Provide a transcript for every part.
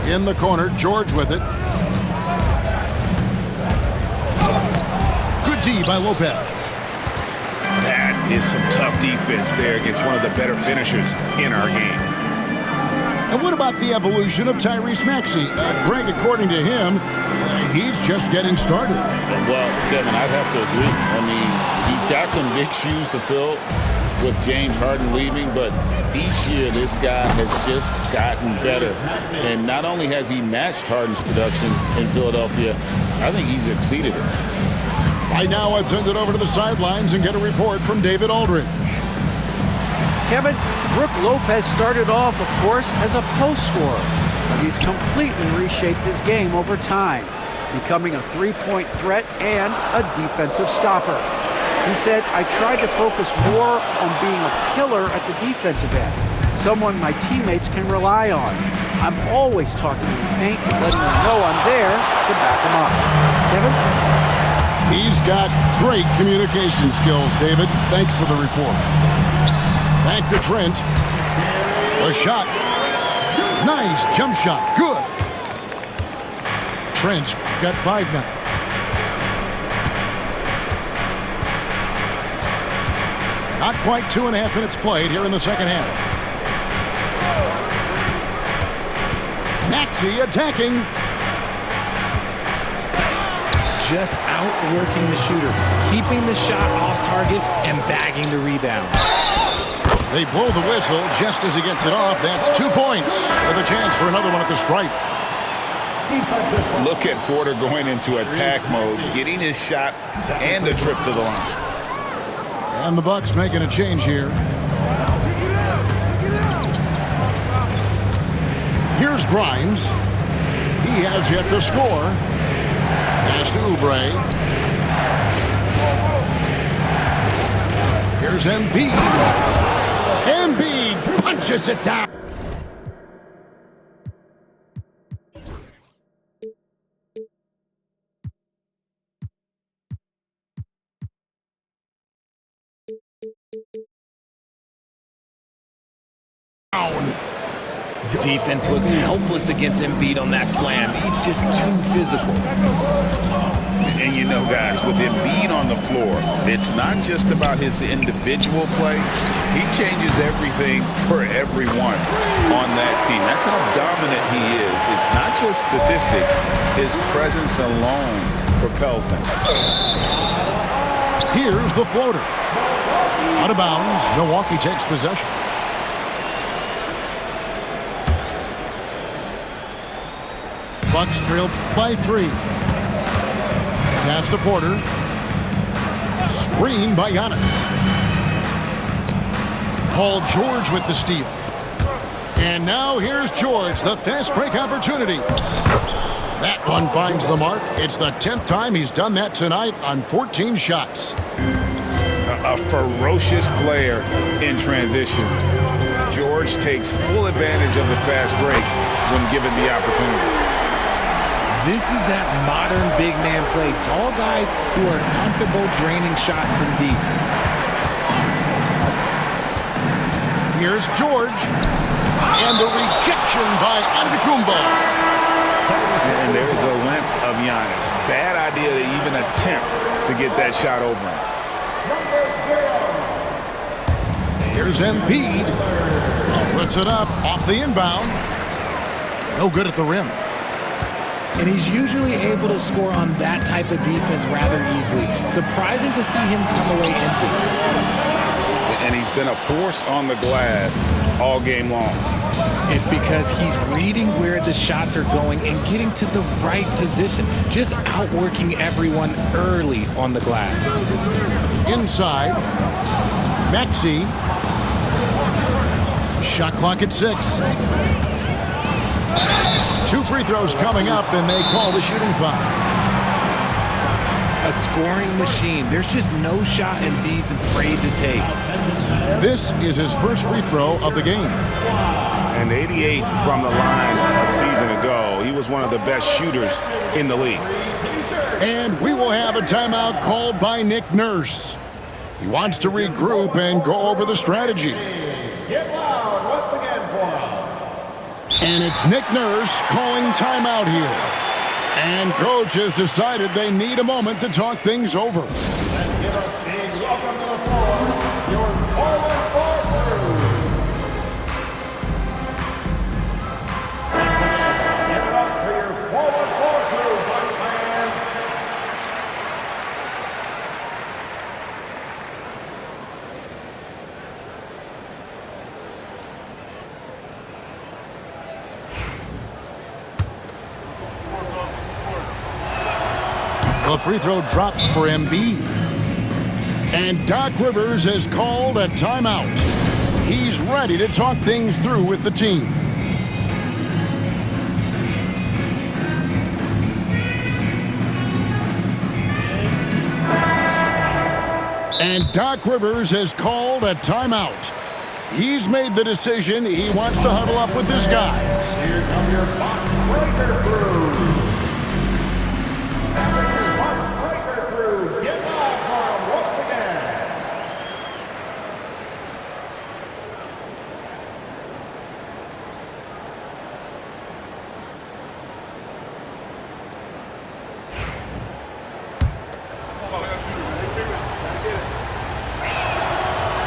In the corner, George with it. Good D by Lopez. That is some tough defense there against one of the better finishers in our game. And what about the evolution of Tyrese Maxey? Greg, according to him, he's just getting started. Well, Kevin, I'd have to agree. I mean, he's got some big shoes to fill with James Harden leaving, but each year this guy has just gotten better. And not only has he matched Harden's production in Philadelphia, I think he's exceeded it. Right now, I've sent it over to the sidelines and get a report from David Aldridge. Kevin, Brook Lopez started off, of course, as a post scorer, but he's completely reshaped his game over time, becoming a three-point threat and a defensive stopper. He said, I tried to focus more on being a pillar at the defensive end, someone my teammates can rely on. I'm always talking in the paint, letting them know I'm there to back them up. Kevin? He's got great communication skills, David. Thanks for the report. Back to Trent. A shot. Nice jump shot. Good. Trent's got 5 now. Not quite 2.5 minutes played here in the second half. Maxey attacking. Just outworking the shooter, keeping the shot off target and bagging the rebound. They blow the whistle just as he gets it off. That's 2 points with a chance for another one at the stripe. Look at Porter going into attack mode, getting his shot and a trip to the line. And the Bucks making a change here. Here's Grimes. He has yet to score. Pass to Oubre. Here's Embiid. Embiid punches it down. Defense looks helpless against Embiid on that slam. He's just too physical. And you know, guys, with Embiid on the floor, it's not just about his individual play. He changes everything for everyone on that team. That's how dominant he is. It's not just statistics. His presence alone propels them. Here's the floater. Out of bounds, Milwaukee takes possession. Bucks trail by 3. Pass to Porter. Screen by Giannis. Paul George with the steal. And now here's George, the fast break opportunity. That one finds the mark. It's the 10th time he's done that tonight on 14 shots. A ferocious player in transition. George takes full advantage of the fast break when given the opportunity. This is that modern big man play. Tall guys who are comfortable draining shots from deep. Here's George. And the rejection by Antetokounmpo. And there's the length of Giannis. Bad idea to even attempt to get that shot over him. Here's Embiid. Puts it up off the inbound. No good at the rim. And he's usually able to score on that type of defense rather easily. Surprising to see him come away empty. And he's been a force on the glass all game long. It's because he's reading where the shots are going and getting to the right position. Just outworking everyone early on the glass. Inside. Maxey. Shot clock at 6. 2 free throws coming up, and they call the shooting foul. A scoring machine. There's just no shot Embiid's afraid to take. This is his first free throw of the game. And 88 from the line a season ago. He was one of the best shooters in the league. And we will have a timeout called by Nick Nurse. He wants to regroup and go over the strategy. Get loud once again for And it's Nick Nurse calling timeout here. And coach has decided they need a moment to talk things over. Let's give a big welcome to the floor, your forward crew. Give it up for your forward crew, Bucks fans. The free throw drops for Embiid. And Doc Rivers has called a timeout. He's ready to talk things through with the team. And Doc Rivers has called a timeout. He's made the decision he wants to huddle up with this guy. Here come your Bucks Breaker crew. Get live for him once again.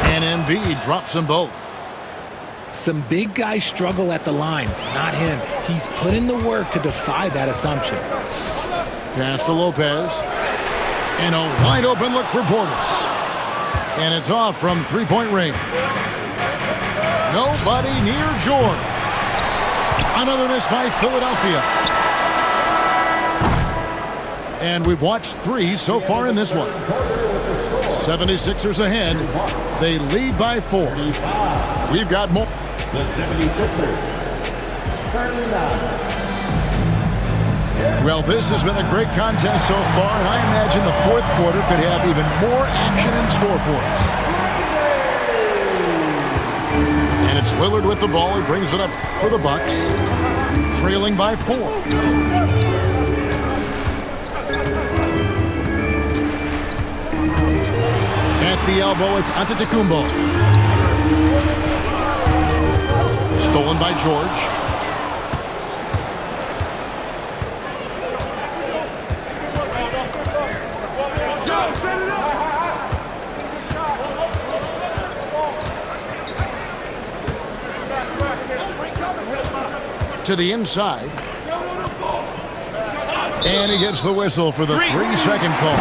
And Embiid drops them both. Some big guys struggle at the line, not him. He's put in the work to defy that assumption. Pass to Lopez. And a wide open look for Portis. And it's off from three-point range. Nobody near George. Another miss by Philadelphia. And we've watched three so far in this one. 76ers ahead. They lead by 4. We've got more. The 76ers. 39. Well, this has been a great contest so far, and I imagine the fourth quarter could have even more action in store for us. And it's Lillard with the ball. He brings it up for the Bucks, trailing by 4. At the elbow, it's Antetokounmpo. Stolen by George. To the inside. And he gets the whistle for the 3-second call.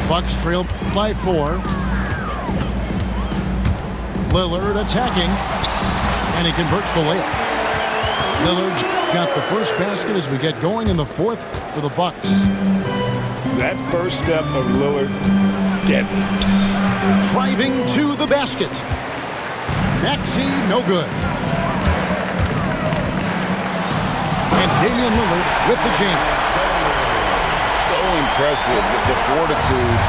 Bucks trail by 4. Lillard attacking. And he converts the layup. Lillard's got the first basket as we get going in the fourth for the Bucks. That first step of Lillard, deadly. Driving to the basket. Maxey, no good. And Damian Lillard with the jam. So impressive, the fortitude,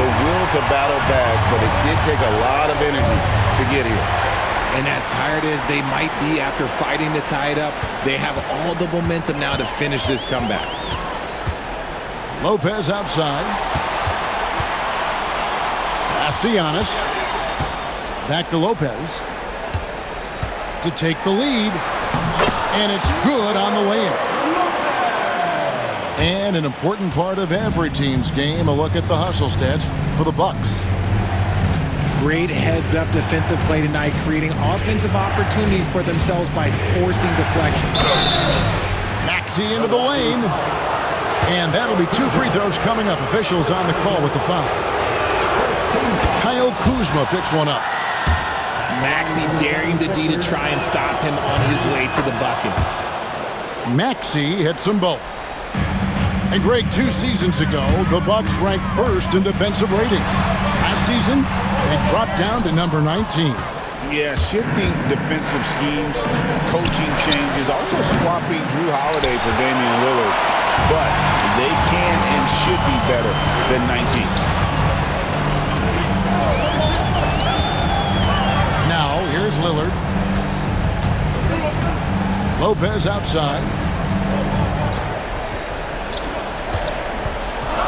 the will to battle back, but it did take a lot of energy to get here. And as tired as they might be after fighting to tie it up, they have all the momentum now to finish this comeback. Lopez outside. Pass to Giannis. Back to Lopez. To take the lead. And it's good on the way in. And an important part of every team's game, a look at the hustle stats for the Bucks. Great heads-up defensive play tonight, creating offensive opportunities for themselves by forcing deflections. Maxey into the lane. And that'll be 2 free throws coming up. Officials on the call with the foul. Kyle Kuzma picks one up. Maxey daring the D to try and stop him on his way to the bucket. Maxey hits them both. And Greg, 2 seasons ago, the Bucks ranked first in defensive rating. Last season, they dropped down to number 19. Yeah, shifting defensive schemes, coaching changes, also swapping Drew Holiday for Damian Lillard. But they can and should be better than 19. Now, here's Lillard. Lopez outside.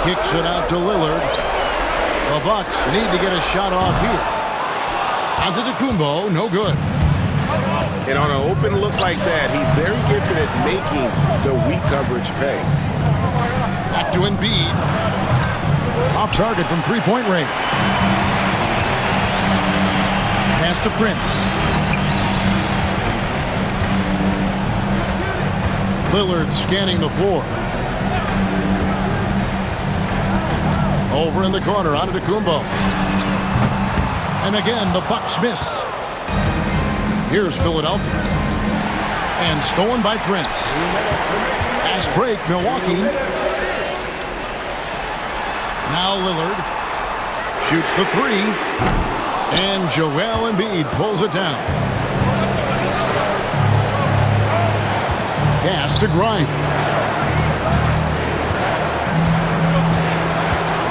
Kicks it out to Lillard. The The Bucks need to get a shot off here. Antetokounmpo, no good. And on an open look like that, he's very gifted at making the weak coverage pay. Back to Embiid. Off target from three-point range. Pass to Prince. Lillard scanning the floor. Over in the corner, Antetokounmpo. And again, the Bucks miss. Here's Philadelphia. And stolen by Prince. Fast break, Milwaukee. Now Lillard shoots the three. And Joel Embiid pulls it down. Pass to Grimes.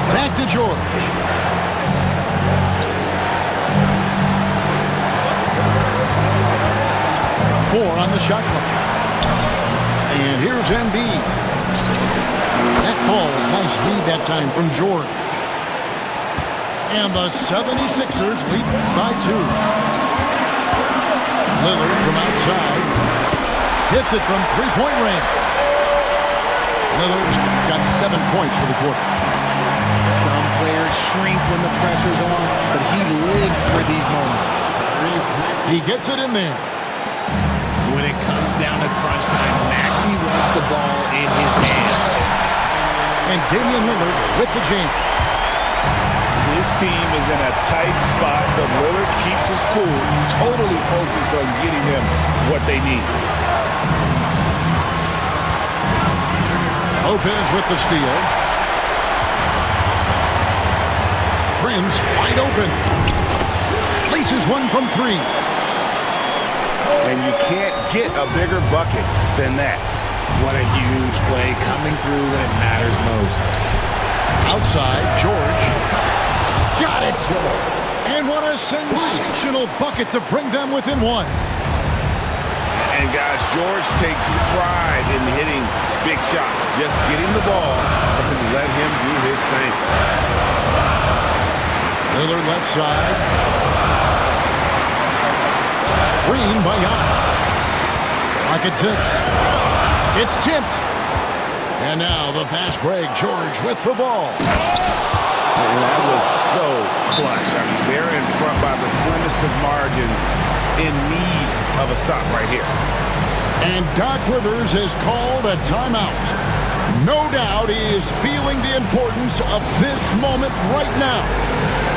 Back to George. Four on the shot clock. And here's Embiid. That falls. Nice lead that time from George. And the 76ers lead by 2. Lillard from outside. Hits it from three-point range. Lillard's got 7 points for the quarter. Some players shrink when the pressure's on, but he lives for these moments. He gets it in there. When it comes down to crunch time, Maxey wants the ball in his hands. And Damian Lillard with the jam. His team is in a tight spot, but Lillard keeps his cool, totally focused on getting them what they need. Lopez with the steal. Prince wide open. Laces one from 3. And you can't get a bigger bucket than that. What a huge play coming through when it matters most. Outside, George. Got it! And what a sensational bucket to bring them within 1. And guys, George takes pride in hitting big shots. Just getting the ball and let him do his thing. Lillard left side. Screen by Giannis. Clock at 6. It's tipped. And now the fast break. George with the ball. And that was so clutch. I mean, they're in front by the slimmest of margins, in need of a stop right here. And Doc Rivers has called a timeout. No doubt he is feeling the importance of this moment right now.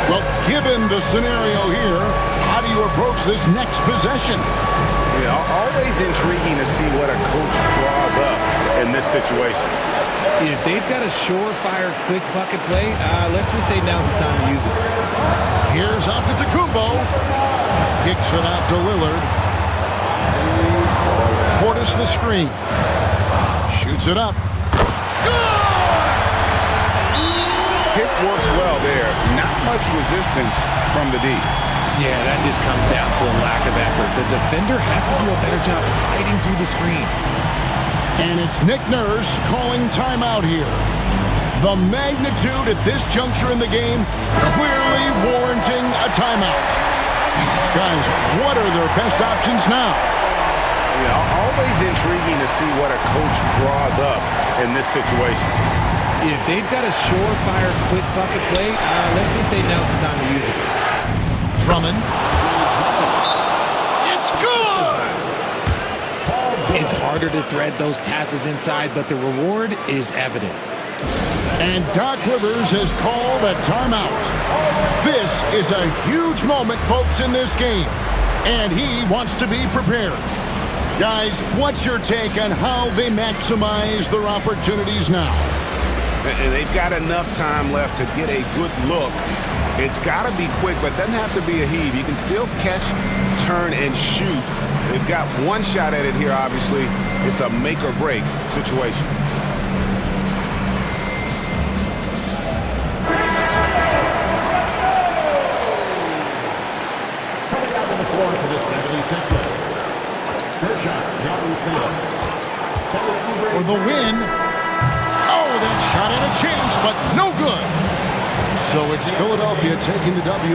Well, given the scenario here, how do you approach this next possession? Yeah, always intriguing to see what a coach draws up in this situation. If they've got a surefire quick bucket play, let's just say now's the time to use it. Here's Antetokounmpo. Kicks it out to Lillard. Portis the screen. Shoots it up. Pick works well there. Not much resistance from the D. Yeah, that just comes down to a lack of effort. The defender has to do a better job fighting through the screen. And it's Nick Nurse calling timeout here. The magnitude at this juncture in the game clearly warranting a timeout. Guys, what are their best options now? Yeah, always intriguing to see what a coach draws up in this situation. If they've got a surefire quick bucket play, let's just say now's the time to use it. Drummond. It's good! It's harder to thread those passes inside, but the reward is evident. And Doc Rivers has called a timeout. This is a huge moment, folks, in this game. And he wants to be prepared. Guys, what's your take on how they maximize their opportunities now? And they've got enough time left to get a good look. It's got to be quick, but it doesn't have to be a heave. You can still catch, turn, and shoot. They've got one shot at it here, obviously. It's a make-or-break situation. Coming out on the floor for the 76ers. Bergeron, For the win. Oh, that shot had a chance, but no good. So it's Philadelphia taking the W.